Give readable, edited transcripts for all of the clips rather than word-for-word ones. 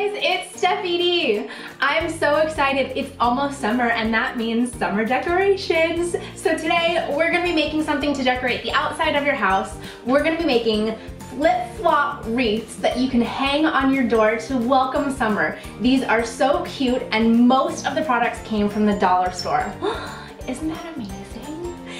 guys, it's Steffi D. I'm so excited. It's almost summer and that means summer decorations. So today we're gonna be making something to decorate the outside of your house. We're gonna be making flip-flop wreaths that you can hang on your door to welcome summer. These are so cute and most of the products came from the dollar store. Isn't that amazing?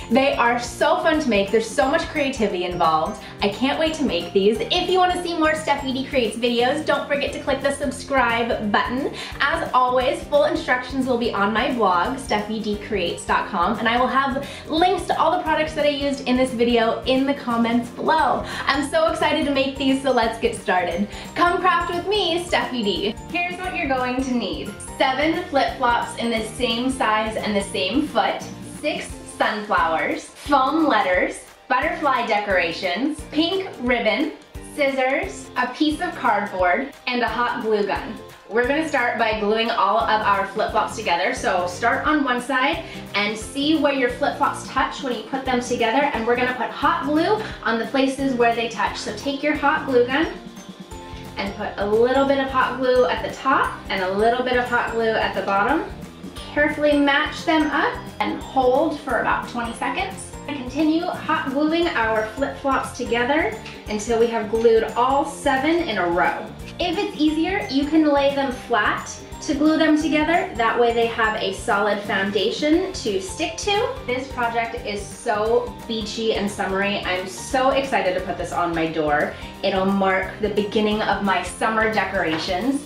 They are so fun to make. There's so much creativity involved. I can't wait to make these. If you want to see more Steffi D Creates videos, don't forget to click the subscribe button. As always, full instructions will be on my blog, steffidcreates.com, and I will have links to all the products that I used in this video in the comments below. I'm so excited to make these, so let's get started. Come craft with me, Steffi D. Here's what you're going to need. 7 flip-flops in the same size and the same foot, 6 sunflowers, foam letters, butterfly decorations, pink ribbon, scissors, a piece of cardboard, and a hot glue gun. We're gonna start by gluing all of our flip-flops together. So start on one side and see where your flip-flops touch when you put them together, and we're gonna put hot glue on the places where they touch. So take your hot glue gun and put a little bit of hot glue at the top and a little bit of hot glue at the bottom. Carefully match them up and hold for about 20 seconds. And continue hot gluing our flip-flops together until we have glued all 7 in a row. If it's easier, you can lay them flat to glue them together. That way they have a solid foundation to stick to. This project is so beachy and summery. I'm so excited to put this on my door. It'll mark the beginning of my summer decorations.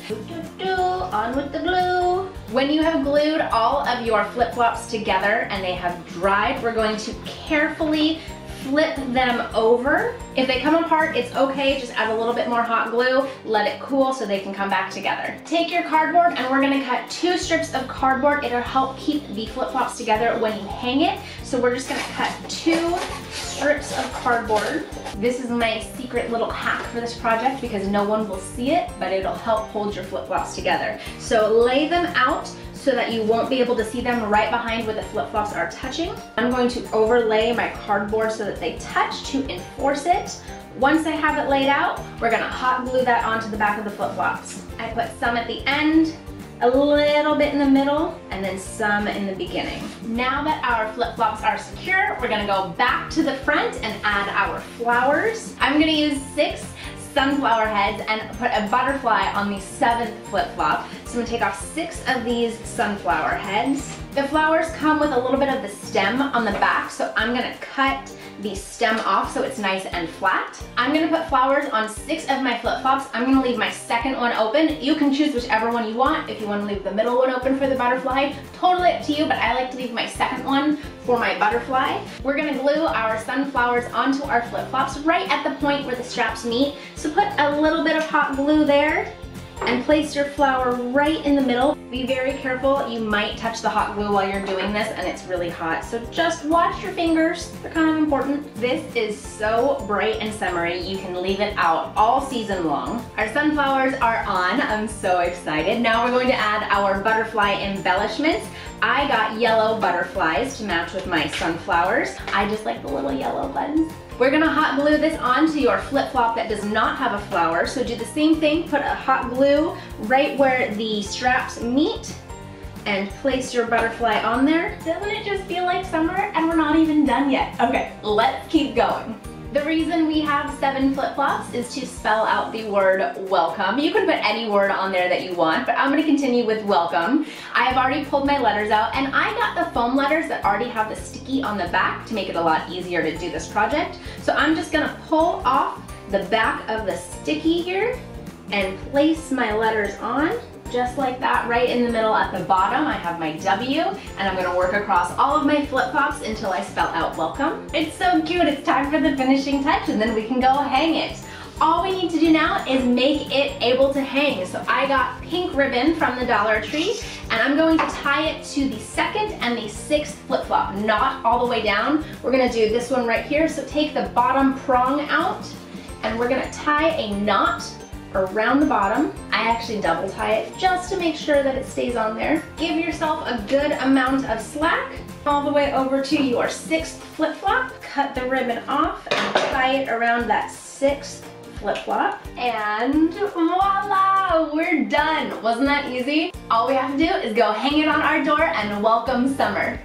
On with the glue. When you have glued all of your flip-flops together and they have dried, we're going to carefully flip them over. If they come apart, it's okay, just add a little bit more hot glue, let it cool so they can come back together. Take your cardboard and we're gonna cut 2 strips of cardboard. It'll help keep the flip-flops together when you hang it. So we're just gonna cut 2 strips of cardboard. This is my secret little hack for this project because no one will see it, but it'll help hold your flip-flops together. So lay them out so that you won't be able to see them right behind where the flip-flops are touching. I'm going to overlay my cardboard so that they touch to enforce it. Once I have it laid out, we're gonna hot glue that onto the back of the flip-flops. I put some at the end, a little bit in the middle, and then some in the beginning. Now that our flip-flops are secure, we're gonna go back to the front and add our flowers. I'm gonna use 6 sunflower heads and put a butterfly on the 7th flip-flop. So I'm gonna take off 6 of these sunflower heads. The flowers come with a little bit of the stem on the back, so I'm gonna cut the stem off so it's nice and flat. I'm gonna put flowers on 6 of my flip-flops. I'm gonna leave my second one open. You can choose whichever one you want. If you wanna leave the middle one open for the butterfly, totally up to you, but I like to leave my second one for my butterfly. We're gonna glue our sunflowers onto our flip-flops right at the point where the straps meet. So put a little bit of hot glue there and place your flower right in the middle. Be very careful, you might touch the hot glue while you're doing this and it's really hot, so just watch your fingers, they're kind of important. This is so bright and summery, you can leave it out all season long. Our sunflowers are on, I'm so excited. Now we're going to add our butterfly embellishments. I got yellow butterflies to match with my sunflowers. I just like the little yellow buttons. We're gonna hot glue this onto your flip-flop that does not have a flower. So do the same thing, put a hot glue right where the straps meet and place your butterfly on there. Doesn't it just feel like summer? And we're not even done yet. Okay, let's keep going. The reason we have 7 flip-flops is to spell out the word welcome. You can put any word on there that you want, but I'm gonna continue with welcome. I have already pulled my letters out and I got the foam letters that already have the sticky on the back to make it a lot easier to do this project. So I'm just gonna pull off the back of the sticky here and place my letters on. Just like that, right in the middle at the bottom, I have my W, and I'm gonna work across all of my flip-flops until I spell out welcome. It's so cute, it's time for the finishing touch, and then we can go hang it. All we need to do now is make it able to hang. So I got pink ribbon from the Dollar Tree, and I'm going to tie it to the 2nd and the 6th flip-flop, not all the way down. We're gonna do this one right here, so take the bottom prong out, and we're gonna tie a knot around the bottom. I actually double tie it just to make sure that it stays on there. Give yourself a good amount of slack all the way over to your 6th flip-flop. Cut the ribbon off and tie it around that 6th flip-flop, and voila, we're done. Wasn't that easy? All we have to do is go hang it on our door and welcome summer.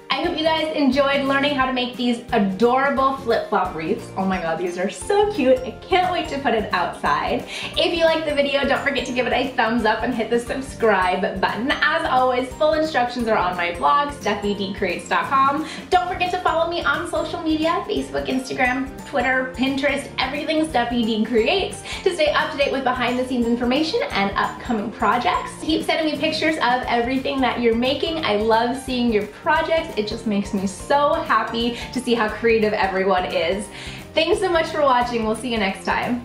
I hope you guys enjoyed learning how to make these adorable flip-flop wreaths. Oh my god, these are so cute. I can't wait to put it outside. If you liked the video, don't forget to give it a thumbs up and hit the subscribe button. As always, full instructions are on my blog, stephidcreates.com. Don't forget to follow me on social media, Facebook, Instagram, Twitter, Pinterest, everything Steffi D Creates, to stay up to date with behind the scenes information and upcoming projects. Keep sending me pictures of everything that you're making. I love seeing your projects. It just makes me so happy to see how creative everyone is. Thanks so much for watching. We'll see you next time.